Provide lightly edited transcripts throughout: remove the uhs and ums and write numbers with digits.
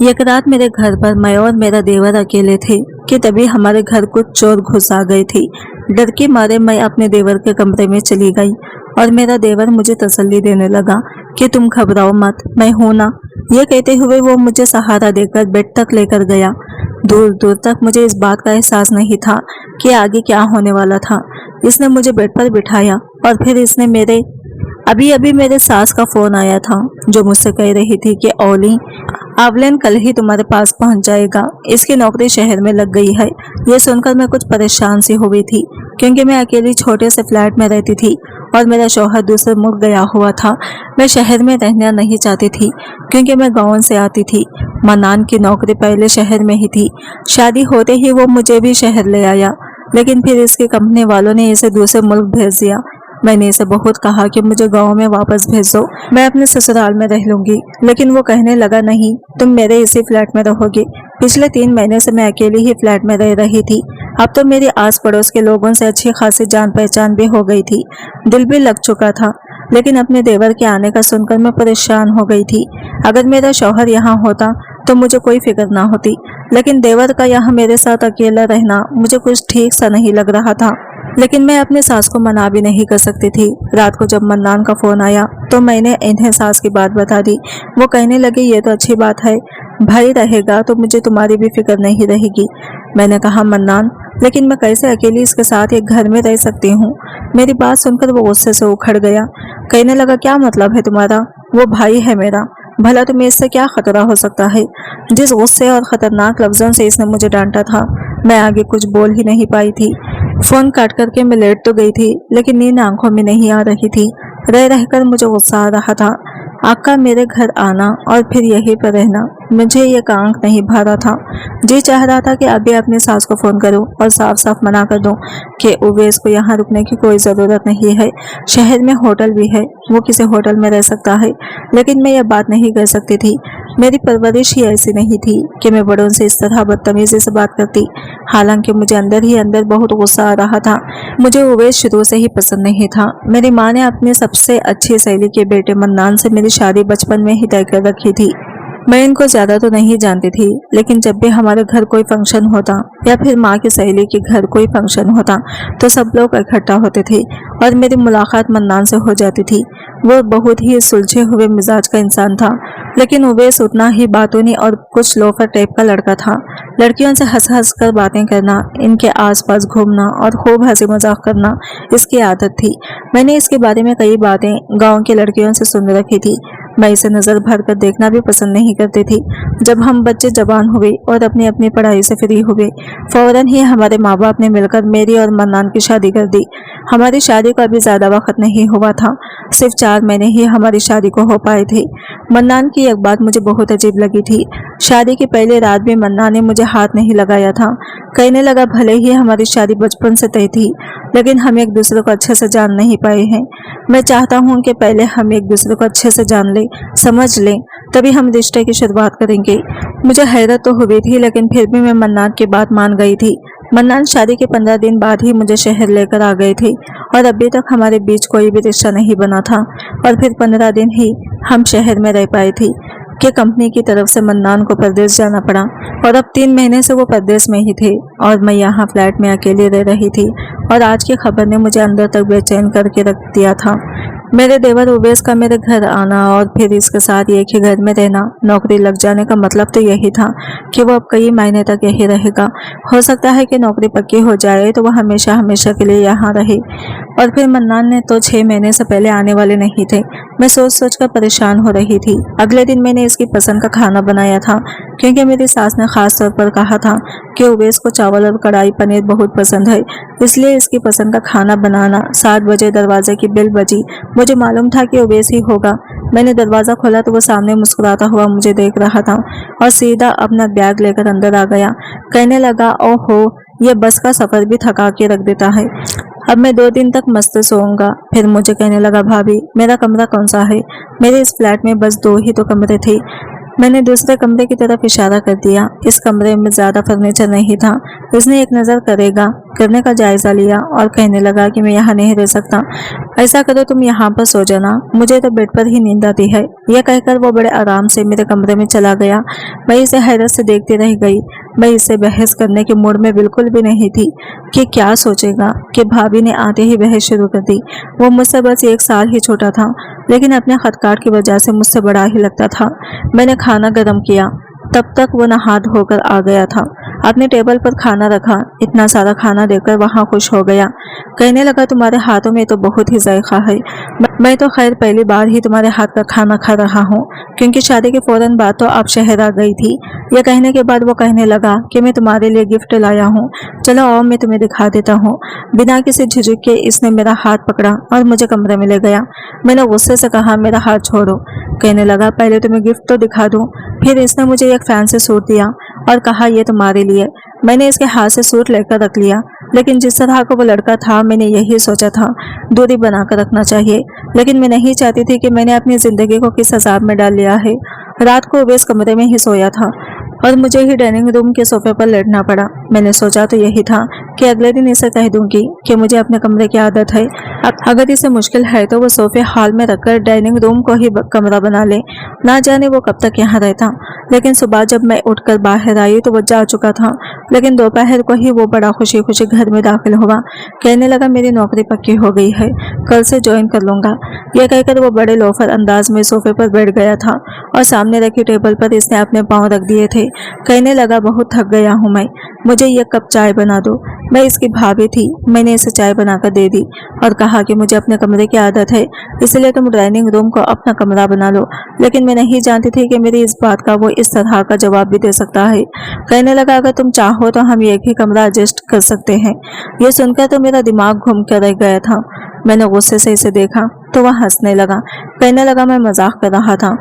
एक रात मेरे घर पर मैं और मेरा देवर अकेले थे कि तभी हमारे घर कुछ चोर घुस आ गए थे। डर के मारे मैं अपने देवर के कमरे में चली गई और मेरा देवर मुझे तसल्ली देने लगा कि तुम घबराओ मत, मैं हूं ना। ये कहते हुए वो मुझे सहारा देकर बेड तक लेकर गया। दूर दूर तक मुझे इस बात का एहसास नहीं था कि आगे क्या होने वाला था। इसने मुझे बेड पर बिठाया और फिर इसने अभी अभी मेरे सास का फोन आया था जो मुझसे कह रही थी कि ओली, आवलन कल ही तुम्हारे पास पहुंच जाएगा, इसकी नौकरी शहर में लग गई है। ये सुनकर मैं कुछ परेशान सी हो गई थी क्योंकि मैं अकेली छोटे से फ्लैट में रहती थी और मेरा शौहर दूसरे मुल्क गया हुआ था। मैं शहर में रहना नहीं चाहती थी क्योंकि मैं गाँव से आती थी। मन्नान की नौकरी पहले शहर में ही थी। शादी होते ही वो मुझे भी शहर ले आया, लेकिन फिर इसकी कंपनी वालों ने इसे दूसरे मुल्क भेज दिया। मैंने इसे बहुत कहा कि मुझे गांव में वापस भेज दो, मैं अपने ससुराल में रह लूंगी, लेकिन वो कहने लगा नहीं, तुम मेरे इसी फ्लैट में रहोगे। पिछले 3 महीने से मैं अकेली ही फ्लैट में रह रही थी। अब तो मेरी आस पड़ोस के लोगों से अच्छी खासी जान पहचान भी हो गई थी, दिल भी लग चुका था। लेकिन अपने देवर के आने का सुनकर मैं परेशान हो गई थी। अगर मेरा शौहर यहाँ होता तो मुझे कोई फिक्र ना होती, लेकिन देवर का यहाँ मेरे साथ अकेला रहना मुझे कुछ ठीक सा नहीं लग रहा था। लेकिन मैं अपनी सास को मना भी नहीं कर सकती थी। रात को जब मन्नान का फोन आया तो मैंने इन्हें सास की बात बता दी। वो कहने लगे ये तो अच्छी बात है, भाई रहेगा तो मुझे तुम्हारी भी फिक्र नहीं रहेगी। मैंने कहा मन्नान, लेकिन मैं कैसे अकेली इसके साथ एक घर में रह सकती हूँ। मेरी बात सुनकर वो गुस्से से उखड़ गया। कहने लगा क्या मतलब है तुम्हारा, वो भाई है मेरा, भला तुम्हें इससे क्या खतरा हो सकता है। जिस गुस्से और खतरनाक लफ्जों से इसने मुझे डांटा था, मैं आगे कुछ बोल ही नहीं पाई थी। फोन काट करके मैं लेट तो गई थी, लेकिन नींद आंखों में नहीं आ रही थी। रह रहकर मुझे गुस्सा आ रहा था। आका मेरे घर आना और फिर यहीं पर रहना, मुझे ये कांक नहीं भा रहा था। जी चाह रहा था कि अभी अपनी सास को फोन करूं और साफ साफ मना कर दूं कि उवैस को यहाँ रुकने की कोई ज़रूरत नहीं है, शहर में होटल भी है, वो किसी होटल में रह सकता है। लेकिन मैं यह बात नहीं कर सकती थी। मेरी परवरिश ही ऐसी नहीं थी कि मैं बड़ों से इस तरह बदतमीजी से बात करती। हालांकि मुझे अंदर ही अंदर बहुत गुस्सा आ रहा था। मुझे उवैस शुरू से ही पसंद नहीं था। मेरी माँ ने अपनी सबसे अच्छी सहेली के बेटे मन्नान से मेरी शादी बचपन में ही तय कर रखी थी। मैं इनको ज्यादा तो नहीं जानती थी, लेकिन जब भी हमारे घर कोई फंक्शन होता या फिर माँ की सहेली के घर कोई फंक्शन होता तो सब लोग इकट्ठा होते थे और मेरी मुलाकात मन्नान से हो जाती थी। वो बहुत ही सुलझे हुए मिजाज का इंसान था, लेकिन उवैस उतना ही बातूनी और कुछ लोफर टाइप का लड़का था। लड़कियों से हंस हंस कर बातें करना, इनके आसपास घूमना और खूब हंसी मजाक करना इसकी आदत थी। मैंने इसके बारे में कई बातें गाँव की लड़कियों से सुन रखी थी। मैं इसे नजर भर कर देखना भी पसंद नहीं करती थी। जब हम बच्चे जवान हुए और अपनी अपनी पढ़ाई से फ्री हुए, फौरन ही हमारे माँ बाप ने मिलकर मेरी और मन्नान की शादी कर दी। हमारी शादी को अभी ज्यादा वक्त नहीं हुआ था, सिर्फ 4 महीने ही हमारी शादी को हो पाए थे। मन्नान की एक बात मुझे बहुत अजीब लगी थी। शादी की पहली रात भी मन्नान ने मुझे हाथ नहीं लगाया था। कहने लगा भले ही हमारी शादी बचपन से तय थी, लेकिन हम एक दूसरे को अच्छे से जान नहीं पाए हैं। मैं चाहता हूँ कि पहले हम एक दूसरे को अच्छे से जान लें, समझ लें, तभी हम रिश्ते की शुरुआत करेंगे। मुझे हैरत तो हुई थी, लेकिन फिर भी मैं मन्नान की बात मान गई थी। मन्नान शादी के 15 दिन बाद ही मुझे शहर लेकर आ गए थे और अभी तक हमारे बीच कोई भी रिश्ता नहीं बना था। और फिर 15 दिन ही हम शहर में रह पाए थे कि कंपनी की तरफ से मन्नान को परदेश जाना पड़ा और अब 3 महीने से वो परदेश में ही थे और मैं यहाँ फ्लैट में अकेली रह रही थी। और आज की खबर ने मुझे अंदर तक बेचैन करके रख दिया था। मेरे देवर उवैस का मेरे घर आना और फिर इसके साथ एक ही घर में रहना, नौकरी लग जाने का मतलब तो यही था कि वो अब कई महीने तक यही रहेगा। हो सकता है कि नौकरी पक्की हो जाए तो वह हमेशा हमेशा के लिए यहाँ रहे। और फिर मन्नान ने तो 6 महीने से पहले आने वाले नहीं थे। मैं सोच सोच कर परेशान हो रही थी। अगले दिन मैंने इसकी पसंद का खाना बनाया था क्योंकि मेरी सास ने खास तौर पर कहा था कि उवैस को चावल और कढ़ाई पनीर बहुत पसंद है, इसलिए इसकी पसंद का खाना बनाना। 7 बजे दरवाजे की बेल बजी। मुझे मालूम था कि उवैस ही होगा। मैंने दरवाजा खोला तो वो सामने मुस्कुराता हुआ मुझे देख रहा था और सीधा अपना बैग लेकर अंदर आ गया। कहने लगा ओहो, ये बस का सफर भी थका के रख देता है, अब मैं 2 दिन तक मस्त सोऊंगा। फिर मुझे कहने लगा भाभी मेरा कमरा कौन सा है। मेरे इस फ्लैट में बस 2 ही तो कमरे थे। मैंने दूसरे कमरे की तरफ इशारा कर दिया। इस कमरे में ज्यादा फर्नीचर नहीं था। इसने एक नजर करने का जायजा लिया और कहने लगा कि मैं यहाँ नहीं रह सकता। ऐसा करो तुम यहाँ पर सो जाना, मुझे तो बेड पर ही नींद आती है। यह कहकर वो बड़े आराम से मेरे कमरे में चला गया। मैं इसे हैरत से देखती रह गई। मैं इससे बहस करने के मूड में बिल्कुल भी नहीं थी कि क्या सोचेगा कि भाभी ने आते ही बहस शुरू कर दी। वो मुझसे बस 1 साल ही छोटा था, लेकिन अपने खदकाट की वजह से मुझसे बड़ा ही लगता था। मैंने खाना गर्म किया, तब तक वो नहा धोकर आ गया था। अपने टेबल पर खाना रखा। इतना सारा खाना देखकर वहाँ खुश हो गया। कहने लगा तुम्हारे हाथों में तो बहुत ही जायका है। मैं तो खैर पहली बार ही तुम्हारे हाथ का खाना खा रहा हूँ, क्योंकि शादी के फौरन बाद तो आप शहर आ गई थी। यह कहने के बाद वो कहने लगा कि मैं तुम्हारे लिए गिफ्ट लाया हूँ, चलो आओ मैं तुम्हें दिखा देता हूँ। बिना किसी झिझक के इसने मेरा हाथ पकड़ा और मुझे कमरे में ले गया। मैंने गुस्से से कहा मेरा हाथ छोड़ो। कहने लगा पहले तुम्हें गिफ्ट तो दिखा दूं। फिर इसने मुझे एक फैंसी सूट दिया और कहा ये तुम्हारे लिए। मैंने इसके हाथ से सूट लेकर रख लिया, लेकिन जिस तरह का वो लड़का था मैंने यही सोचा था दूरी बनाकर रखना चाहिए। लेकिन मैं नहीं चाहती थी कि मैंने अपनी जिंदगी को किस अजाब में डाल लिया है। रात को वो इस कमरे में ही सोया था और मुझे ही डाइनिंग रूम के सोफे पर लेटना पड़ा। मैंने सोचा तो यही था कि अगले दिन इसे कह दूंगी कि मुझे अपने कमरे की आदत है। अगर इसे मुश्किल है तो वो सोफे हॉल में रखकर डाइनिंग रूम को ही कमरा बना ले। ना जाने वो कब तक यहाँ रहता। लेकिन सुबह जब मैं उठकर बाहर आई तो वो जा चुका था। लेकिन दोपहर को ही वो बड़ा खुशी खुशी घर में दाखिल हुआ। कहने लगा मेरी नौकरी पक्की हो गई है, कल से ज्वाइन कर लूंगा। यह कहकर वो बड़े लोफर अंदाज में सोफे पर बैठ गया था और सामने रखी टेबल पर इसने अपने पाँव रख दिए थे। कहने लगा बहुत थक गया हूँ मैं, मुझे एक कप चाय बना दो। मैं इसकी भाभी थी, मैंने इसे चाय बनाकर दे दी और कहा कि मुझे अपने कमरे की आदत है, इसलिए तुम डाइनिंग रूम को अपना कमरा बना लो। लेकिन मैं नहीं जानती थी कि मेरी इस बात का वो इस तरह का जवाब भी दे सकता है। कहने लगा अगर तुम चाहो तो हम एक ही कमरा एडजस्ट कर सकते हैं। ये सुनकर तो मेरा दिमाग घूम कर रह गया था। मैंने गुस्से से इसे देखा तो वह हंसने लगा। कहने लगा मैं मजाक कर रहा था।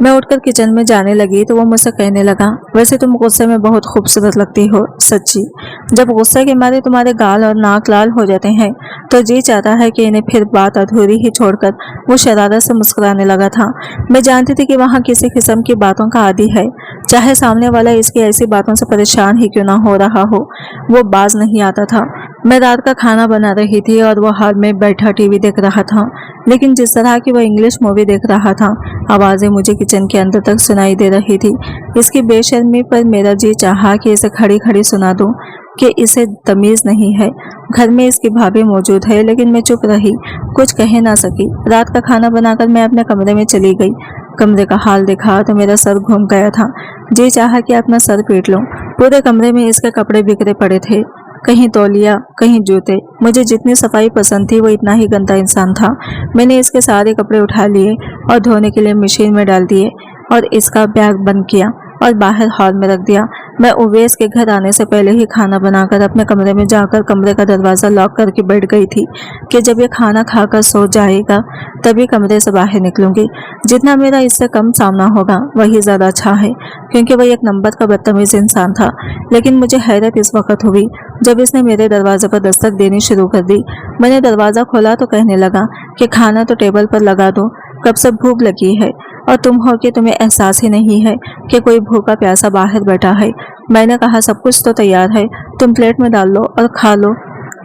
मैं उठकर किचन में जाने लगी तो वो मुझसे कहने लगा वैसे तुम गुस्से में बहुत खूबसूरत लगती हो सच्ची। जब गुस्से के मारे तुम्हारे गाल और नाक लाल हो जाते हैं तो जी चाहता है कि इन्हें फिर बात अधूरी ही छोड़कर वो शरारत से मुस्कुराने लगा था। मैं जानती थी कि वहाँ किसी किस्म की बातों का आदी है, चाहे सामने वाला इसकी ऐसी बातों से परेशान ही क्यों ना हो रहा हो, वो बाज नहीं आता था। मैं रात का खाना बना रही थी और वो हॉल में बैठा टीवी देख रहा था। लेकिन जिस तरह की वो इंग्लिश मूवी देख रहा था आवाज़ें मुझे किचन के अंदर तक सुनाई दे रही थी। इसकी बेशर्मी पर मेरा जी चाहा कि इसे खड़ी खड़ी सुना दूं कि इसे तमीज़ नहीं है। घर में इसकी भाभी मौजूद है, लेकिन मैं चुप रही, कुछ कह ना सकी। रात का खाना बनाकर मैं अपने कमरे में चली गई। कमरे का हाल देखा तो मेरा सर घूम गया था। जी चाहा कि अपना सर पीट लूं। पूरे कमरे में इसके कपड़े बिखरे पड़े थे, कहीं तौलिया कहीं जूते। मुझे जितनी सफाई पसंद थी वो इतना ही गंदा इंसान था। मैंने इसके सारे कपड़े उठा लिए और धोने के लिए मशीन में डाल दिए और इसका बैग बंद किया और बाहर हॉल में रख दिया। मैं उवैस के घर आने से पहले ही खाना बनाकर अपने कमरे में जाकर कमरे का दरवाज़ा लॉक करके बैठ गई थी कि जब ये खाना खाकर सो जाएगा तभी कमरे से बाहर निकलूंगी। जितना मेरा इससे कम सामना होगा वही ज़्यादा अच्छा है, क्योंकि वह एक नंबर का बदतमीज़ इंसान था। लेकिन मुझे हैरत इस वक्त हुई जब इसने मेरे दरवाजे पर दस्तक देनी शुरू कर दी। मैंने दरवाज़ा खोला तो कहने लगा कि खाना तो टेबल पर लगा दो, कब से भूख लगी है और तुम हो कि तुम्हें एहसास ही नहीं है कि कोई भूखा प्यासा बाहर बैठा है। मैंने कहा सब कुछ तो तैयार है, तुम प्लेट में डाल लो और खा लो,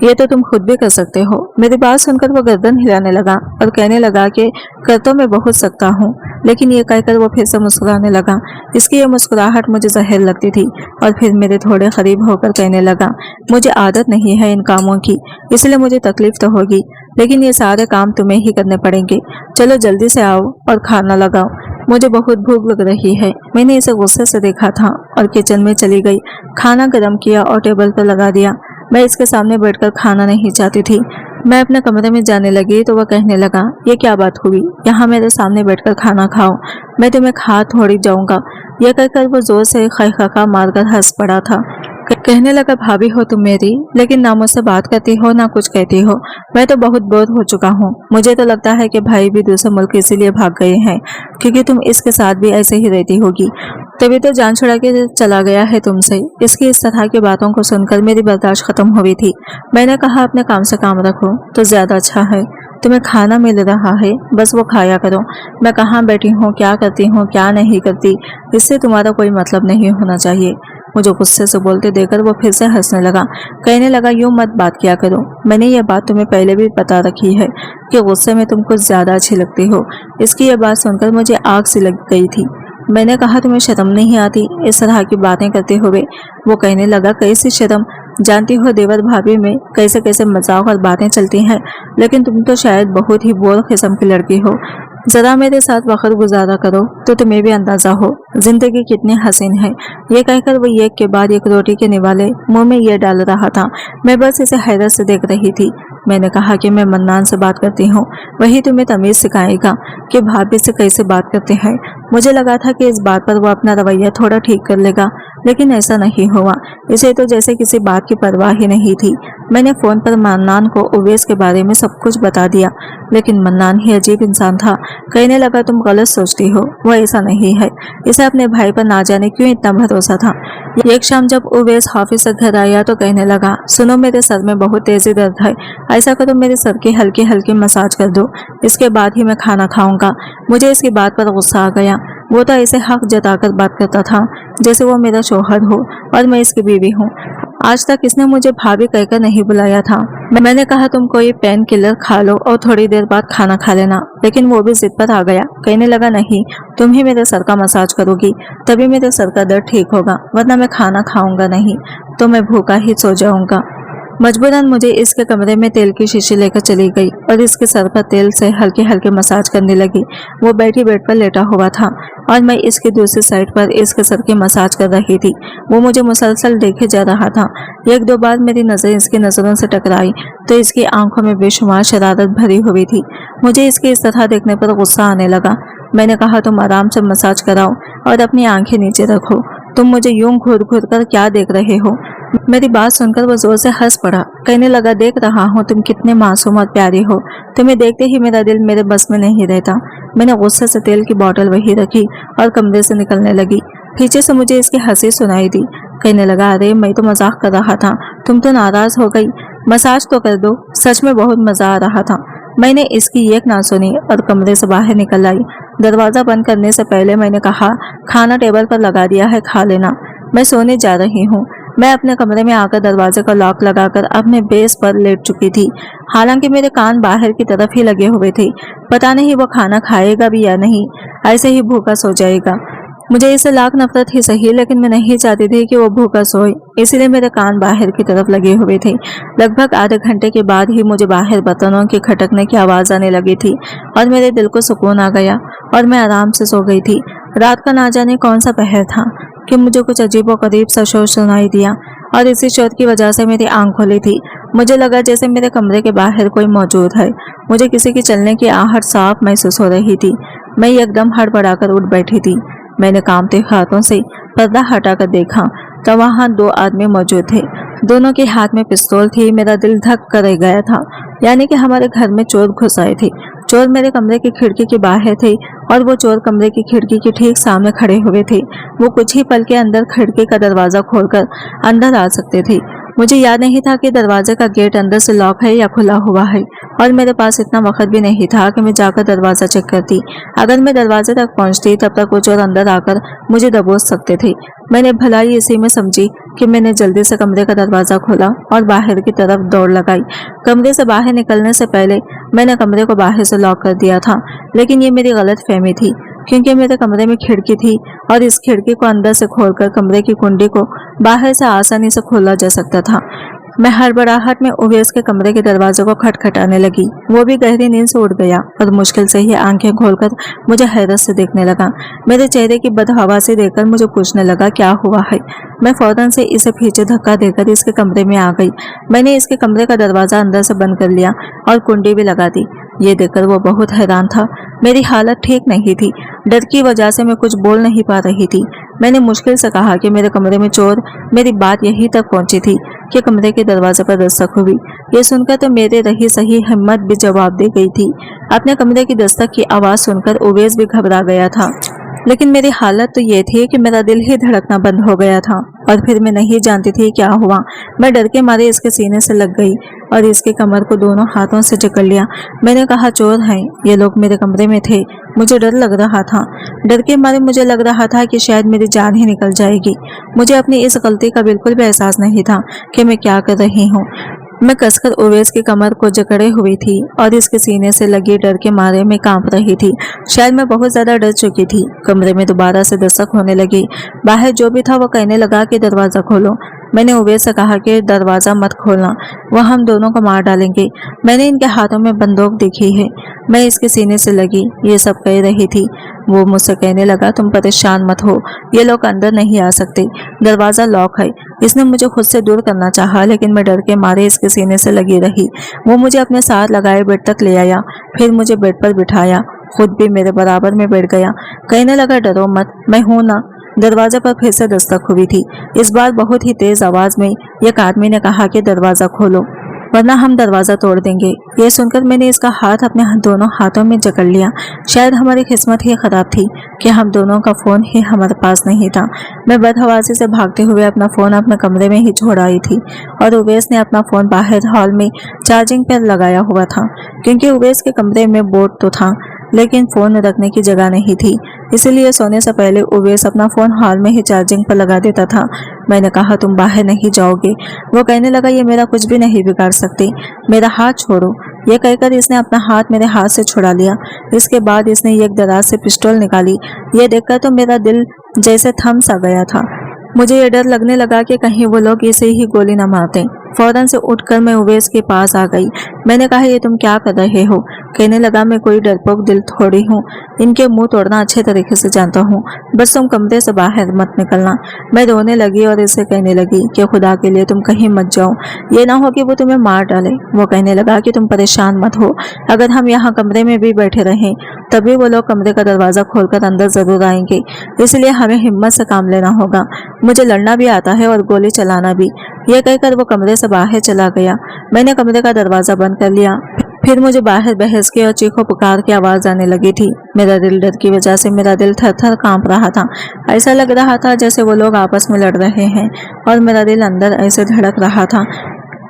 ये तो तुम खुद भी कर सकते हो। मेरी बात सुनकर वो गर्दन हिलाने लगा और कहने लगा कि कर तो मैं बहुत सकता हूँ। लेकिन ये कहकर वो फिर से मुस्कुराने लगा। इसकी ये मुस्कुराहट मुझे जहर लगती थी और फिर मेरे थोड़े करीब होकर कहने लगा मुझे आदत नहीं है इन कामों की, इसलिए मुझे तकलीफ तो होगी, लेकिन ये सारे काम तुम्हें ही करने पड़ेंगे। चलो जल्दी से आओ और खाना लगाओ, मुझे बहुत भूख लग रही है। मैंने इसे गुस्से से देखा था और किचन में चली गई। खाना गर्म किया और टेबल पर लगा दिया। मैं इसके सामने बैठकर खाना नहीं चाहती थी। मैं अपने कमरे में जाने लगी तो वह कहने लगा ये क्या बात हुई, यहाँ मेरे सामने बैठकर खाना खाओ, मैं तुम्हें खा थोड़ी जाऊंगा। यह कहकर वो जोर से खैखा मारकर हंस पड़ा था। कहने लगा भाभी हो तुम मेरी, लेकिन ना मुझसे बात करती हो ना कुछ कहती हो। मैं तो बहुत बोर हो चुका हूँ। मुझे तो लगता है कि भाई भी दूसरे मुल्क इसीलिए भाग गए हैं क्योंकि तुम इसके साथ भी ऐसे ही रहती होगी, तभी तो जान छुड़ा के चला गया है तुमसे। इसकी इस तरह की बातों को सुनकर मेरी बर्दाश्त खत्म हुई थी। मैंने कहा अपने काम से काम रखो तो ज्यादा अच्छा है। तुम्हें खाना मिल रहा है, बस वो खाया करो। मैं कहाँ बैठी हूँ, क्या करती हूँ, क्या नहीं करती, इससे तुम्हारा कोई मतलब नहीं होना चाहिए। मुझे गुस्से से बोलते देखकर वो फिर से हंसने लगा। कहने लगा, यूं मत बात किया करो, मैंने ये बात तुम्हें पहले भी बता रखी है कि गुस्से में तुम कुछ ज्यादा अच्छी लगती हो। इसकी ये बात सुनकर मुझे आग सी लग गई थी। मैंने कहा, तुम्हें शर्म नहीं आती इस तरह की बातें करते हुए? वो कहने लगा, कैसी शर्म, जानती हो देवर भाभी में कैसे कैसे मजाक और बातें चलती हैं, लेकिन तुम तो शायद बहुत ही बोर किस्म की लड़की हो। जरा मेरे साथ वक्त गुजारा करो तो तुम्हें भी अंदाजा हो जिंदगी कितनी हसीन है। ये कहकर वो एक के बाद एक रोटी के निवाले मुंह में ये डाल रहा था। मैं बस इसे हैरत से देख रही थी। मैंने कहा कि मैं मन्नान से बात करती हूँ, वही तुम्हें तमीज सिखाएगा कि भाभी से कैसे बात करते हैं। मुझे लगा था कि इस बात पर वो अपना रवैया थोड़ा ठीक कर लेगा, लेकिन ऐसा नहीं हुआ। इसे तो जैसे किसी बात की परवाह ही नहीं थी। मैंने फोन पर मन्नान को उवैस के बारे में सब कुछ बता दिया, लेकिन मन्नान ही अजीब इंसान था। कहने लगा, तुम गलत सोचती हो, वो ऐसा नहीं है। इसे अपने भाई पर ना जाने क्यों इतना भरोसा था। एक शाम जब उवैस ऑफिस से घर आया तो कहने लगा, सुनो, मेरे सर में बहुत तेजी दर्द है, ऐसा करो मेरे सर की हल्की हल्की मसाज कर दो, इसके बाद ही मैं खाना खाऊंगा। मुझे इसकी बात पर गुस्सा आ गया। वो तो ऐसे हक जताकर बात करता था जैसे वो मेरा शौहर हो और मैं इसकी बीवी हूँ। आज तक इसने मुझे भाभी कहकर नहीं बुलाया था। मैंने कहा, तुम कोई पेन किलर खा लो और थोड़ी देर बाद खाना खा लेना, लेकिन वो भी जिद पर आ गया। कहने लगा, नहीं, तुम ही मेरे सर का मसाज करोगी, तभी मेरे सर का दर्द ठीक होगा, वरना मैं खाना खाऊंगा नहीं तो मैं भूखा ही सो जाऊंगा। मजबूरन मुझे इसके कमरे में तेल की शीशी लेकर चली गई और इसके सर पर तेल से हल्के हल्के मसाज करने लगी। वो बैठी बेड पर लेटा हुआ था और मैं इसकी दूसरी साइड पर इसके सर की मसाज कर रही थी। वो मुझे मुसलसल देखे जा रहा था। एक दो बार मेरी नजर इसकी नजरों से टकराई तो इसकी आंखों में बेशुमार शरारत भरी हुई थी। मुझे इसके इस तरह देखने पर गुस्सा आने लगा। मैंने कहा, तुम आराम से मसाज कराओ और अपनी आंखें नीचे रखो, तुम मुझे यूं घूर घूर कर क्या देख रहे हो? मेरी बात सुनकर वो जोर से हंस पड़ा। कहने लगा, देख रहा हूँ तुम कितने मासूम और प्यारी हो, तुम्हें देखते ही मेरा दिल मेरे बस में नहीं रहता। मैंने गुस्से से तेल की बोतल वहीं रखी और कमरे से निकलने लगी। पीछे से मुझे इसकी हंसी सुनाई दी। कहने लगा, अरे मैं तो मजाक कर रहा था, तुम तो नाराज हो गई, मसाज तो कर दो, सच में बहुत मजा आ रहा था। मैंने इसकी एक ना सुनी और कमरे से बाहर निकल आई। दरवाजा बंद करने से पहले मैंने कहा, खाना टेबल पर लगा दिया है, खा लेना, मैं सोने जा रही हूँ। मैं अपने कमरे में आकर दरवाजे का लॉक लगाकर अपने बेस पर लेट चुकी थी। हालांकि मेरे कान बाहर की तरफ ही लगे हुए थे। पता नहीं वो खाना खाएगा भी या नहीं, ऐसे ही भूखा सो जाएगा। मुझे इससे लाख नफरत ही सही, लेकिन मैं नहीं चाहती थी कि वो भूखा सोए, इसलिए मेरे कान बाहर की तरफ लगे हुए थे। लगभग आधे घंटे के बाद ही मुझे बाहर बर्तनों के खटकने की आवाज आने लगी थी और मेरे दिल को सुकून आ गया और मैं आराम से सो गई थी। रात का ना जाने कौन सा पहर था कि मुझे कुछ अजीब और करीब सा शोर सुनाई दिया और इसी शोर की वजह से मेरी आंख खुली थी। मुझे लगा जैसे मेरे कमरे के बाहर कोई मौजूद है। मुझे किसी की चलने की आहट साफ महसूस हो रही थी। मैं एकदम हड़बड़ाकर उठ बैठी थी। मैंने कांपते हाथों से पर्दा हटाकर देखा तो वहां दो आदमी मौजूद थे। दोनों के हाथ में पिस्तौल थी। मेरा दिल धक कर रह गया था, यानी कि हमारे घर में चोर घुस आए थे। चोर मेरे कमरे की खिड़की के बाहर थे और वो चोर कमरे की खिड़की के ठीक सामने खड़े हुए थे। वो कुछ ही पल के अंदर खिड़की का दरवाजा खोलकर अंदर आ सकते थे। मुझे याद नहीं था कि दरवाजे का गेट अंदर से लॉक है या खुला हुआ है और मेरे पास इतना वक्त भी नहीं था कि मैं जाकर दरवाजा चेक करती। अगर मैं दरवाजे तक पहुंचती तब तक वो चोर अंदर आकर मुझे दबोच सकते थे। मैंने भलाई इसी में समझी कि मैंने जल्दी से कमरे का दरवाजा खोला और बाहर की तरफ दौड़ लगाई। कमरे से बाहर निकलने से पहले मैंने कमरे को बाहर से लॉक कर दिया था, लेकिन ये मेरी गलत फहमी थी क्योंकि मेरे कमरे में खिड़की थी और इस खिड़की को अंदर से खोलकर कमरे की कुंडी को बाहर से आसानी से खोला जा सकता था। मैं हड़बड़ाहट में उवैस के कमरे के दरवाजे को खटखटाने लगी। वो भी गहरी नींद से उठ गया और मुश्किल से ही आंखें खोलकर मुझे हैरत से देखने लगा। मेरे चेहरे की बदहवासी देखकर मुझे पूछने लगा, क्या हुआ है? मैं फौरन से इसे पीछे धक्का देकर इसके कमरे में आ गई। मैंने इसके कमरे का दरवाजा अंदर से बंद कर लिया और कुंडी भी लगा दी। ये देखकर वो बहुत हैरान था। मेरी हालत ठीक नहीं थी। डर की वजह से मैं कुछ बोल नहीं पा रही थी। मैंने मुश्किल से कहा कि मेरे कमरे में चोर। मेरी बात यहीं तक पहुंची थी कि कमरे के दरवाजे पर दस्तक हुई। ये सुनकर तो मेरे रही सही हिम्मत भी जवाब दे गई थी। अपने कमरे की दस्तक की आवाज सुनकर उवैस भी घबरा गया था। लेकिन मेरी हालत तो ये थी कि मेरा दिल ही धड़कना बंद हो गया था और फिर मैं नहीं जानती थी क्या हुआ। मैं डर के मारे इसके सीने से लग गई और इसके कमर को दोनों हाथों से जकड़ लिया। मैंने कहा, चोर हैं ये लोग, मेरे कमरे में थे। मुझे डर लग रहा था। डर के मारे मुझे लग रहा था कि शायद मेरी जान ही निकल जाएगी। मुझे अपनी इस गलती का बिल्कुल भी एहसास नहीं था कि मैं क्या कर रही हूँ। मैं कसकर उवैस की कमर को जकड़े हुई थी और इसके सीने से लगी डर के मारे मैं कांप रही थी। शायद मैं बहुत ज्यादा डर चुकी थी। कमरे में दोबारा से दस्तक होने लगी। बाहर जो भी था वो कहने लगा कि दरवाजा खोलो। मैंने उवैस से कहा कि दरवाजा मत खोलना, वह हम दोनों को मार डालेंगे। मैंने इनके हाथों में बंदूक देखी है। मैं इसके सीने से लगी, ये सब कह रही थी। वो मुझसे कहने लगा, तुम परेशान मत हो, ये लोग अंदर नहीं आ सकते, दरवाजा लॉक है। इसने मुझे खुद से दूर करना चाहा, लेकिन मैं डर के मारे इसके सीने से लगी रही। वो मुझे अपने साथ लगाए बेड तक ले आया, फिर मुझे बेड पर बिठाया, खुद भी मेरे बराबर में बैठ गया। कहने लगा, डरो मत, मैं हूं ना। दरवाजा पर फिर से दस्तक हुई थी। इस बार बहुत ही तेज आवाज में एक आदमी ने कहा कि दरवाजा खोलो वरना हम दरवाजा तोड़ देंगे। ये सुनकर मैंने इसका हाथ अपने दोनों हाथों में जकड़ लिया। शायद हमारी किस्मत ही खराब थी कि हम दोनों का फोन ही हमारे पास नहीं था। मैं बदहवासी से भागते हुए अपना फोन अपने कमरे में ही छोड़ आई थी और उवैस ने अपना फोन बाहर हॉल में चार्जिंग पर लगाया हुआ था, क्योंकि उवैस के कमरे में बोर्ड तो था लेकिन फोन रखने की जगह नहीं थी। इसीलिए सोने से पहले उवैस अपना फोन हॉल में ही चार्जिंग पर लगा देता था। मैंने कहा, तुम बाहर नहीं जाओगे। वो कहने लगा, ये मेरा कुछ भी नहीं बिगाड़ सकते, मेरा हाथ छोड़ो। ये कहकर इसने अपना हाथ मेरे हाथ से छुड़ा लिया। इसके बाद इसने एक दराज से पिस्टल निकाली। ये देखकर तो मेरा दिल जैसे थम सा गया था। मुझे ये डर लगने लगा कि कहीं वो लोग इसे ही गोली न मार दें। फौरन से उठकर मैं उवैस के पास आ गई। मैंने कहा, ये तुम क्या कर रहे हो? कहने लगा, मैं कोई डरपोक दिल थोड़ी हूँ, इनके मुंह तोड़ना अच्छे तरीके से जानता हूँ, बस तुम कमरे से बाहर मत निकलना। मैं रोने लगी और इसे कहने लगी कि खुदा के लिए तुम कहीं मत जाओ, ये ना हो कि वो तुम्हें मार डाले। वो कहने लगा कि तुम परेशान मत हो, अगर हम यहाँ कमरे में भी बैठे रहें तभी वो लोग कमरे का दरवाजा खोलकर अंदर जरूर आएंगे, इसलिए हमें हिम्मत से काम लेना होगा। मुझे लड़ना भी आता है और गोली चलाना भी। यह कहकर वो कमरे से बाहर चला गया। मैंने कमरे का दरवाजा बंद कर लिया। फिर मुझे बाहर बहस के और चीखों पुकार की आवाज आने लगी थी। मेरा दिल डर की वजह से मेरा दिल थर थर कांप रहा था। ऐसा लग रहा था जैसे वो लोग आपस में लड़ रहे हैं और मेरा दिल अंदर ऐसे धड़क रहा था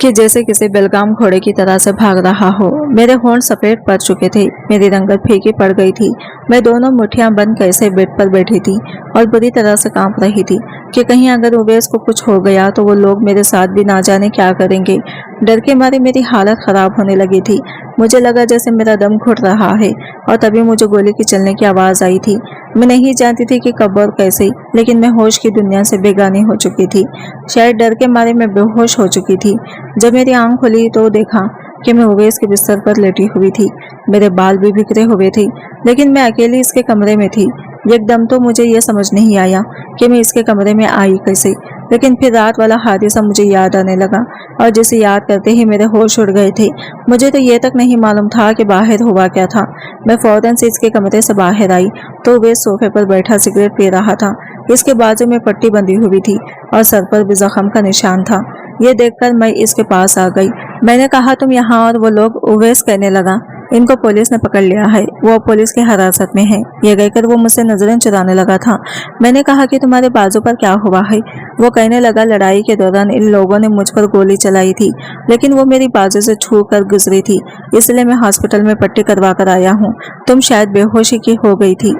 कि जैसे किसी बेलगाम घोड़े की तरह से भाग रहा हो। मेरे होंठ सफेद पड़ चुके थे, मेरी रंगत फीकी पड़ गई थी। मैं दोनों मुठ्ठियां बंद कैसे बेड पर बैठी थी और बुरी तरह से कांप रही थी कि कहीं अगर उवैस को कुछ हो गया तो वो लोग मेरे साथ भी ना जाने क्या करेंगे। डर के मारे मेरी हालत खराब होने लगी थी। मुझे लगा जैसे मेरा दम घुट रहा है और तभी मुझे गोली की चलने की आवाज आई थी। मैं नहीं जानती थी कि कब और कैसे, लेकिन मैं होश की दुनिया से बेगानी हो चुकी थी। शायद डर के मारे मैं बेहोश हो चुकी थी। जब मेरी आंख खुली तो देखा कि मैं उवैस के बिस्तर पर लेटी हुई थी। मेरे बाल भी बिखरे हुए थे, लेकिन मैं अकेली इसके कमरे में थी। एकदम तो मुझे यह समझ नहीं आया कि मैं इसके कमरे में आई कैसे, लेकिन फिर रात वाला हादसा मुझे याद आने लगा और जिसे याद करते ही मेरे होश उड़ गए थे। मुझे तो ये तक नहीं मालूम था कि बाहर हुआ क्या था। मैं फौरन से इसके कमरे से बाहर आई तो वे सोफे पर बैठा सिगरेट पी रहा था। इसके बाजू में पट्टी बंधी हुई थी और सर पर भी जख्म का निशान था। ये देखकर मैं इसके पास आ गई। मैंने कहा, तुम यहाँ? और वो लोग उवैस कहने लगा, इनको पुलिस ने पकड़ लिया है, वो पुलिस की हिरासत में है। ये कहकर वो मुझसे नजरें चुराने लगा था। मैंने कहा कि तुम्हारे बाजू पर क्या हुआ है? वो कहने लगा, लड़ाई के दौरान इन लोगों ने मुझ पर गोली चलाई थी, लेकिन वो मेरी बाजू से छू कर गुजरी थी, इसलिए मैं हॉस्पिटल में पट्टी करवा कर आया हूँ। तुम शायद बेहोशी की हो गई थी,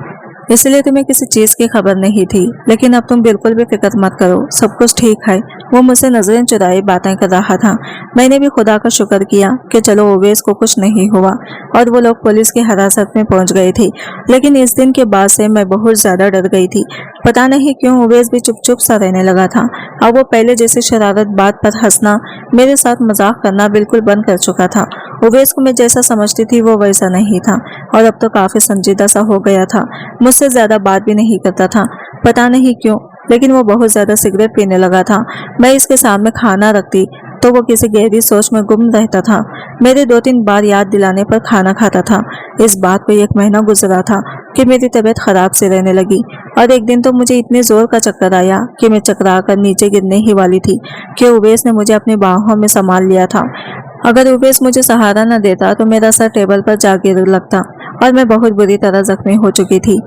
इसलिए तुम्हें किसी चीज की खबर नहीं थी, लेकिन अब तुम बिल्कुल भी फिक्र मत करो, सब कुछ ठीक है। वो मुझसे नजरें चुराए बातें कर रहा था। मैंने भी खुदा का शुक्र किया कि चलो उवैस को कुछ नहीं हुआ और वो लोग पुलिस की हिरासत में पहुंच गए थे। लेकिन इस दिन के बाद से मैं बहुत ज्यादा डर गई थी। पता नहीं क्यों उवैस भी चुप चुप सा रहने लगा था। अब वो पहले जैसे शरारत, बात पर हंसना, मेरे साथ मजाक करना बिल्कुल बंद कर चुका था। उवैस को मैं जैसा समझती थी वो वैसा नहीं था और अब तो काफी संजीदा सा हो गया था। मुझसे ज्यादा बात भी नहीं करता था, पता नहीं क्यों, लेकिन वो बहुत ज्यादा सिगरेट पीने लगा था। मैं इसके सामने खाना रखती तो वो किसी गहरी सोच में गुम रहता था। मेरे 2-3 बार याद दिलाने पर खाना खाता था। इस बात को 1 महीना गुजरा था कि मेरी तबीयत खराब से रहने लगी और एक दिन तो मुझे इतने जोर का चक्कर आया कि मैं चकरा कर नीचे गिरने ही वाली थी कि उवैस ने मुझे अपनी बाहों में संभाल लिया था। अगर उवैस मुझे सहारा न देता तो मेरा सर टेबल पर जा गिर लगता और मैं बहुत बुरी तरह जख्मी हो चुकी थी।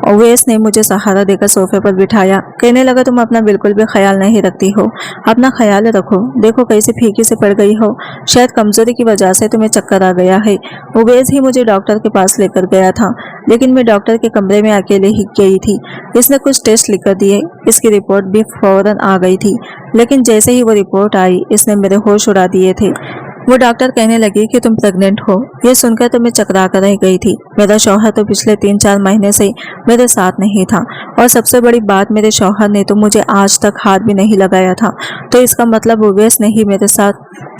ओवैस ने मुझे सहारा देकर सोफे पर बिठाया। कहने लगा, तुम अपना बिल्कुल भी ख्याल नहीं रखती हो, अपना ख्याल रखो। देखो कैसे फीकी से पड़ गई हो, शायद कमजोरी की वजह से तुम्हें चक्कर आ गया है। ओवैस ही मुझे डॉक्टर के पास लेकर गया था, लेकिन मैं डॉक्टर के कमरे में अकेले ही गई थी। इसने कुछ टेस्ट लिख कर दिए, इसकी रिपोर्ट भी फौरन आ गई थी, लेकिन जैसे ही वो रिपोर्ट आई इसने मेरे होश उड़ा दिए थे। वो डॉक्टर कहने लगी कि तुम प्रेग्नेंट हो। ये सुनकर तो मैं चकरा कर रह गई थी। मेरा शौहर तो पिछले 3-4 महीने से मेरे साथ नहीं था, और सबसे बड़ी बात, मेरे शौहर ने तो मुझे आज तक हाथ भी नहीं लगाया था। तो इसका मतलब ओवैस नहीं मेरे साथ,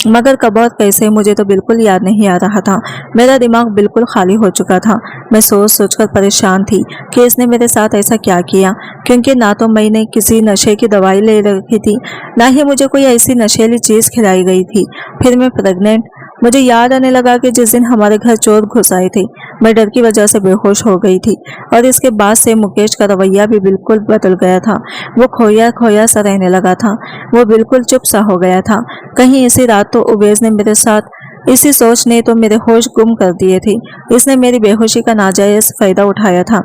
मगर कब और कैसे मुझे तो बिल्कुल याद नहीं आ रहा था। मेरा दिमाग बिल्कुल खाली हो चुका था। मैं सोच सोच कर परेशान थी कि इसने मेरे साथ ऐसा क्या किया, क्योंकि ना तो मैंने किसी नशे की दवाई ले रखी थी, ना ही मुझे कोई ऐसी नशीली चीज खिलाई गई थी। फिर मैं प्रेग्नेंट। मुझे याद आने लगा कि जिस दिन हमारे घर चोर घुस आए थे, मैं डर की वजह से बेहोश हो गई थी, और इसके बाद से मुकेश का रवैया भी बिल्कुल बदल गया था। वो खोया खोया सा रहने लगा था, वो बिल्कुल चुप सा हो गया था। कहीं इसी रात तो ओवैस ने मेरे साथ, इसी सोच ने तो मेरे होश गुम कर दिए थे। इसने मेरी बेहोशी का नाजायज फायदा उठाया था,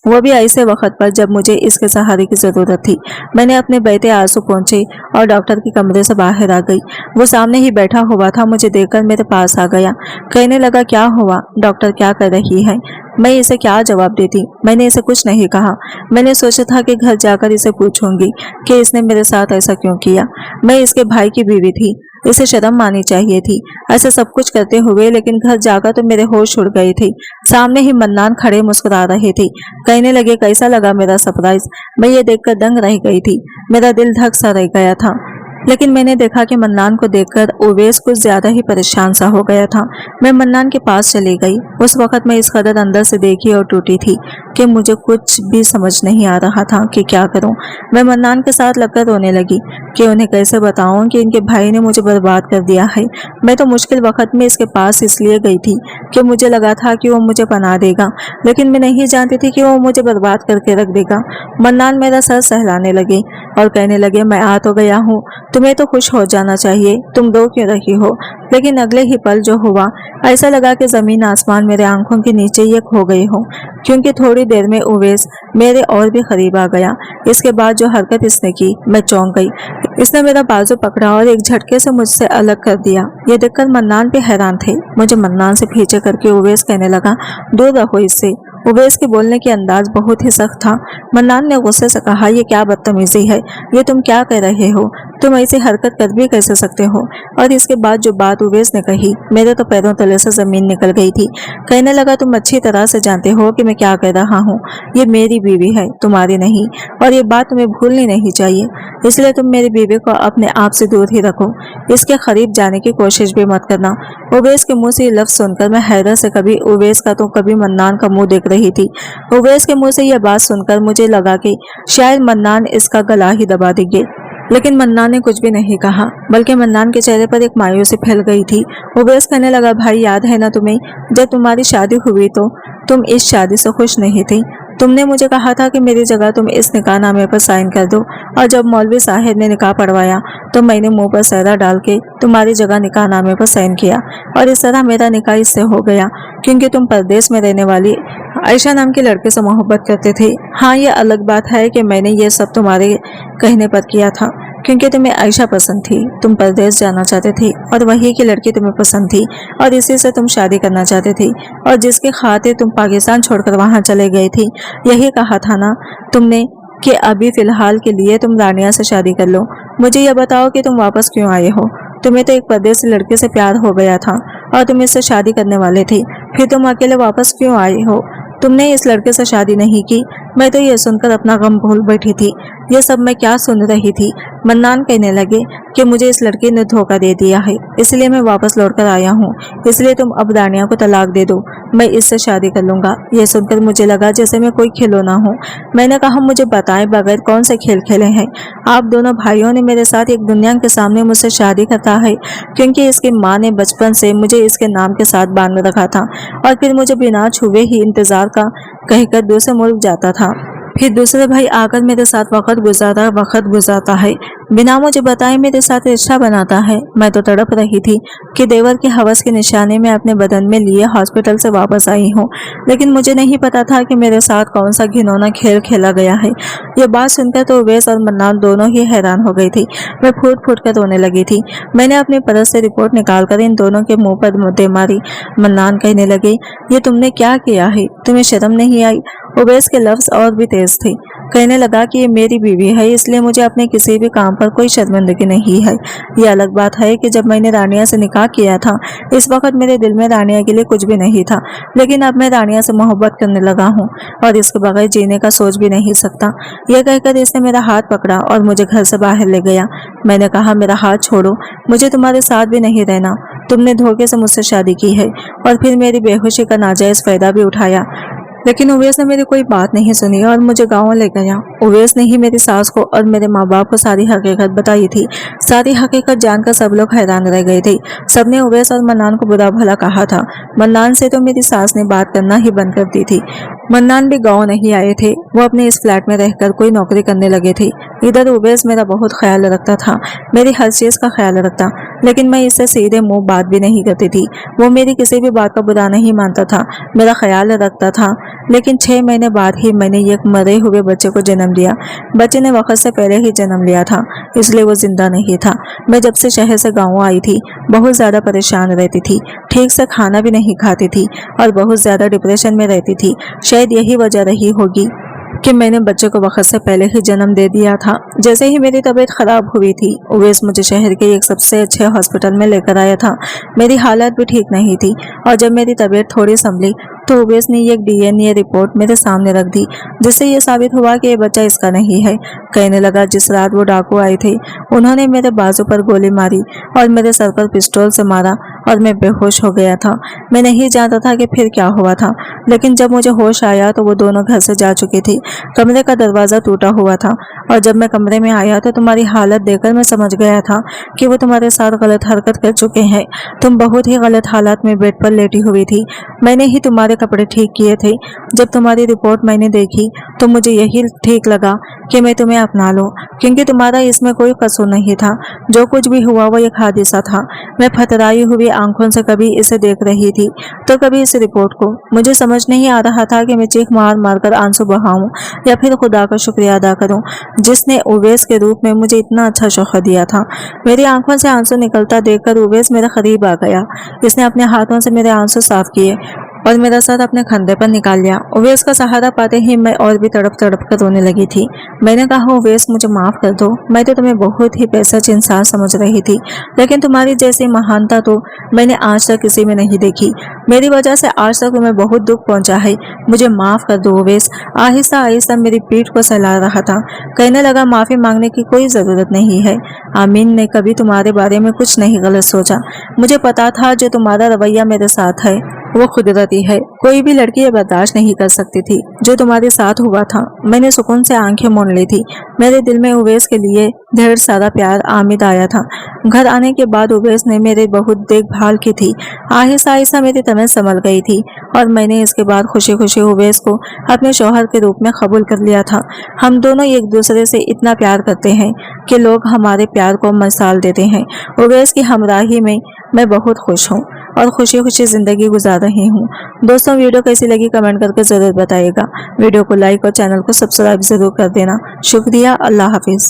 वो भी ऐसे वक्त पर जब मुझे इसके सहारे की जरूरत थी। मैंने अपने बहते आंसू पहुंचे और डॉक्टर के कमरे से बाहर आ गई। वो सामने ही बैठा हुआ था, मुझे देखकर मेरे पास आ गया। कहने लगा, क्या हुआ डॉक्टर, क्या कर रही है? मैं इसे क्या जवाब देती? मैंने इसे कुछ नहीं कहा। मैंने सोचा था कि घर जाकर इसे पूछूंगी कि इसने मेरे साथ ऐसा क्यों किया। मैं इसके भाई की बीवी थी, इसे शर्म आनी चाहिए थी ऐसा सब कुछ करते हुए, लेकिन घर जाकर तो मेरे होश उड़ गए थे। सामने ही मन्नान खड़े मुस्कुरा रहे थे। कहने लगे, कैसा लगा मेरा सरप्राइज? मैं ये देखकर दंग रह गई थी, मेरा दिल धक सा रह गया था। लेकिन मैंने देखा कि मन्नान को देखकर ओवैस कुछ ज्यादा ही परेशान सा हो गया था। मैं मन्नान के पास चली गई। उस वक्त मैं इस कदर अंदर से देखी और टूटी थी कि मुझे कुछ भी समझ नहीं आ रहा था कि क्या करूं। मैं मन्नान के साथ लगकर रोने लगी कि उन्हें कैसे बताऊं कि इनके भाई ने मुझे बर्बाद कर दिया है। मैं तो मुश्किल वक्त में इसके पास इसलिए गई थी कि मुझे लगा था कि वो मुझे पनाह देगा, लेकिन मैं नहीं जानती थी कि वो मुझे बर्बाद करके रख देगा। मन्नान मेरा सर सहलाने लगे और कहने लगे, मैं आ तो गया हूँ, तुम्हें तो खुश हो जाना चाहिए, तुम रो क्यों रही हो? लेकिन अगले ही पल जो हुआ, ऐसा लगा कि जमीन आसमान मेरे आंखों के नीचे ये खो गए हो, क्योंकि थोड़ी देर में ओवैस मेरे और भी करीब आ गया। इसके बाद जो हरकत इसने की, मैं चौंक गई। इसने मेरा बाजू पकड़ा और एक झटके से मुझसे अलग कर दिया। ये देखकर मन्नान भी हैरान थे। मुझे मन्नान से पीछे करके ओवैस कहने लगा, दूर रहो इससे। ओवैस के बोलने के अंदाज बहुत ही सख्त था। मन्नान ने गुस्से से कहा, ये क्या बदतमीजी है, ये तुम क्या कह रहे हो? तुम ऐसी हरकत कर भी कैसे सकते हो? और इसके बाद जो बात ओवैस ने कही, मेरे तो पैरों तले से जमीन निकल गई थी। कहने लगा, तुम अच्छी तरह से जानते हो कि मैं क्या कह रहा हूँ। ये मेरी बीवी है, तुम्हारी नहीं, और ये बात तुम्हें भूलनी नहीं चाहिए। इसलिए तुम मेरी बीवी को अपने आप से दूर ही रखो, इसके करीब जाने की कोशिश भी मत करना। ओवैस के मुंह से ये लफ्ज सुनकर मैं हैरत से कभी ओवैस का तो कभी मन्नान का मुंह देख रही थी। ओवैस के मुंह से यह बात सुनकर मुझे लगा कि शायद मन्नान इसका गला ही दबा देंगे, लेकिन मन्नान ने कुछ भी नहीं कहा, बल्कि मन्नान के चेहरे पर एक मायूसी फैल गई थी। ओवैस कहने लगा, भाई याद है ना तुम्हें, जब तुम्हारी शादी हुई तो तुम इस शादी से खुश नहीं थी। तुमने मुझे कहा था कि मेरी जगह तुम इस निकाह नामे पर साइन कर दो, और जब मौलवी साहिब ने निकाह पढ़वाया तो मैंने मुंह पर सहरा डाल के तुम्हारी जगह निकाह नामे पर साइन किया, और इस तरह मेरा निकाह इससे हो गया, क्योंकि तुम परदेश में रहने वाली आयशा नाम के लड़के से मोहब्बत करते थे। हाँ, ये अलग बात है कि मैंने ये सब तुम्हारे कहने पर किया था, क्योंकि तुम्हें आयशा पसंद थी, तुम परदेश जाना चाहते थे, और वही की लड़की तुम्हें पसंद थी, और इसी से तुम शादी करना चाहते थे, और जिसके खातिर तुम पाकिस्तान छोड़कर वहां चले गए थे। यही कहा था ना तुमने कि अभी फिलहाल के लिए तुम रानिया से शादी कर लो। मुझे यह बताओ कि तुम वापस क्यों आए हो? तुम्हें तो एक परदेसी लड़के से प्यार हो गया था और तुम इससे शादी करने वाले थे, फिर तुम अकेले वापस क्यों आए हो? तुमने इस लड़के से शादी नहीं की। मैं तो ये सुनकर अपना गम भूल बैठी थी। ये सब मैं क्या सुन रही थी? मन्नान कहने लगे कि मुझे इस लड़के ने धोखा दे दिया है, इसलिए मैं वापस लौट कर आया हूँ। इसलिए तुम अब रानिया को तलाक दे दो, मैं इससे शादी कर लूंगा। यह सुनकर मुझे लगा जैसे मैं कोई खिलौना हूँ। मैंने कहा, मुझे बताए बगैर कौन से खेल खेले हैं? आप दोनों भाइयों ने मेरे साथ एक दुनिया के सामने मुझसे शादी करता है, क्योंकि इसकी माँ ने बचपन से मुझे इसके नाम के साथ बांध रखा था, और फिर मुझे बिना छुए ही इंतजार का कहकर दूसरे मुल्क जाता था। फिर दूसरे भाई आकर मेरे साथ वक्त गुजारता है, बिना मुझे बताए मेरे साथ रिश्ता बनाता है। मैं तो तड़प रही थी कि देवर की हवस के निशाने में अपने बदन में लिए हॉस्पिटल से वापस आई हूँ, लेकिन मुझे नहीं पता था कि मेरे साथ कौन सा घिनौना खेल खेला गया है। ये बात सुनकर तो उवैस और मन्नान दोनों ही हैरान हो गई थी। मैं फूट फूट कर रोने लगी थी। मैंने अपनी पर्स से रिपोर्ट निकालकर इन दोनों के मुंह पर दे मारी। मन्नान कहने लगे, ये तुमने क्या किया है? तुम्हें शर्म नहीं आई? उवैस के लफ्ज और भी तेज थे। कहने लगा कि ये मेरी बीवी है, इसलिए मुझे अपने किसी भी काम पर कोई शर्मिंदगी नहीं है। ये अलग बात है कि जब मैंने रानिया से निकाह किया था, इस वक्त मेरे दिल में रानिया के लिए कुछ भी नहीं था, लेकिन अब मैं रानिया से मोहब्बत करने लगा हूँ और इसके बगैर जीने का सोच भी नहीं सकता। यह कहकर इसने मेरा हाथ पकड़ा और मुझे घर से बाहर ले गया। मैंने कहा, मेरा हाथ छोड़ो, मुझे तुम्हारे साथ भी नहीं रहना। तुमने धोखे से मुझसे शादी की है और फिर मेरी बेहोशी का नाजायज फायदा भी उठाया। लेकिन उवैस ने मेरी कोई बात नहीं सुनी और मुझे गाँव ले गया। उवैस ने ही मेरी सास को और मेरे माँ बाप को सारी हकीकत बताई थी। सारी हकीकत जानकर सब लोग हैरान रह गए थे। सबने उवैस और मन्नान को बुरा भला कहा था। मन्नान से तो मेरी सास ने बात करना ही बंद कर दी थी। मन्नान भी गाँव नहीं आए थे, वो अपने इस फ्लैट में रहकर कोई नौकरी करने लगे थे। इधर उवैस मेरा बहुत ख्याल रखता था, मेरी हर चीज का ख्याल रखता, लेकिन मैं इससे सीधे मुंह बात भी नहीं करती थी। वो मेरी किसी भी बात का बुरा नहीं मानता था, मेरा ख्याल रखता था। लेकिन 6 महीने बाद ही मैंने एक मरे हुए बच्चे को जन्म दिया। बच्चे ने वक्त से पहले ही जन्म लिया था, इसलिए वो जिंदा नहीं था। मैं जब से शहर से गाँव आई थी, बहुत ज्यादा परेशान रहती थी, ठीक से खाना भी नहीं खाती थी और बहुत ज्यादा डिप्रेशन में रहती थी। शायद यही वजह रही होगी कि मैंने बच्चे को वक्त से पहले ही जन्म दे दिया था। जैसे ही मेरी तबीयत खराब हुई थी, उवैस मुझे शहर के एक सबसे अच्छे हॉस्पिटल में लेकर आया था। मेरी हालत भी ठीक नहीं थी और जब मेरी तबीयत थोड़ी संभली तो उवैस ने एक DNA रिपोर्ट मेरे सामने रख दी, जिससे ये साबित हुआ कि ये बच्चा इसका नहीं है। कहने लगा, जिस रात वो डाकू आए थे, उन्होंने मेरे बाजू पर गोली मारी और मेरे सर पर पिस्टल से मारा और मैं बेहोश हो गया था। मैं नहीं जानता था कि फिर क्या हुआ था, लेकिन जब मुझे होश आया तो वो दोनों घर से जा चुकी थी। कमरे का दरवाजा टूटा हुआ था और जब मैं कमरे में आया तो तुम्हारी हालत देखकर मैं समझ गया था कि वो तुम्हारे साथ गलत हरकत कर चुके हैं। तुम बहुत ही गलत हालात में बेड पर लेटी हुई थी। मैंने ही तुम्हारे कपड़े ठीक किए थे। जब तुम्हारी रिपोर्ट मैंने देखी तो मुझे यही ठीक लगा कि मैं तुम्हें अपना लूं, क्योंकि तुम्हारा इसमें कोई कसूर नहीं था। जो कुछ भी हुआ वो एक हादसा था। मैं फतराई हुई आंखों से कभी इसे देख रही थी तो कभी इस रिपोर्ट को। मुझे समझ नहीं आ रहा था कि मैं चीख मार मार कर आंसू बहाऊं या फिर खुदा का शुक्रिया अदा करूं, जिसने उवैस के रूप में मुझे इतना अच्छा शौहर दिया था। मेरी आंखों से आंसू निकलता देखकर उवैस मेरे करीब आ गया। इसने अपने हाथों से मेरे आंसू साफ किए और मेरा सर अपने कंधे पर निकाल लिया। उवैस का सहारा पाते ही मैं और भी तड़प तड़प कर रोने लगी थी। मैंने कहा, उवैस मुझे माफ कर दो, मैं तो तुम्हें बहुत ही बेसच इंसान समझ रही थी, लेकिन तुम्हारी जैसी महानता तो मैंने आज तक किसी में नहीं देखी। मेरी वजह से आज तक तुम्हें बहुत दुख पहुंचा है, मुझे माफ कर दो उवैस। आहिस्ता आहिस्ता मेरी पीठ को सहला रहा था। कहने लगा, माफी मांगने की कोई जरूरत नहीं है। आमीन ने कभी तुम्हारे बारे में कुछ नहीं गलत सोचा। मुझे पता था जो तुम्हारा रवैया मेरे साथ है वो कुदरती है, कोई भी लड़की ये बर्दाश्त नहीं कर सकती थी जो तुम्हारे साथ हुआ था। मैंने सुकून से आंखें मूंद ली थी। मेरे दिल में उवैस के लिए ढेर सारा प्यार आमिद आया था। घर आने के बाद उवैस ने मेरी बहुत देखभाल की थी। आहिस्ता आहिस्ता मेरी तबीयत संभल गई थी और मैंने इसके बाद खुशी खुशी उवैस को अपने शौहर के रूप में कबूल कर लिया था। हम दोनों एक दूसरे से इतना प्यार करते हैं कि लोग हमारे प्यार को मिसाल देते हैं। उवैस की हमराही में मैं बहुत खुश हूँ और खुशी खुशी जिंदगी गुजार रही हूँ। दोस्तों, वीडियो कैसी लगी कमेंट करके जरूर बताइएगा। वीडियो को लाइक और चैनल को सब्सक्राइब जरूर कर देना। शुक्रिया। अल्लाह हाफिज।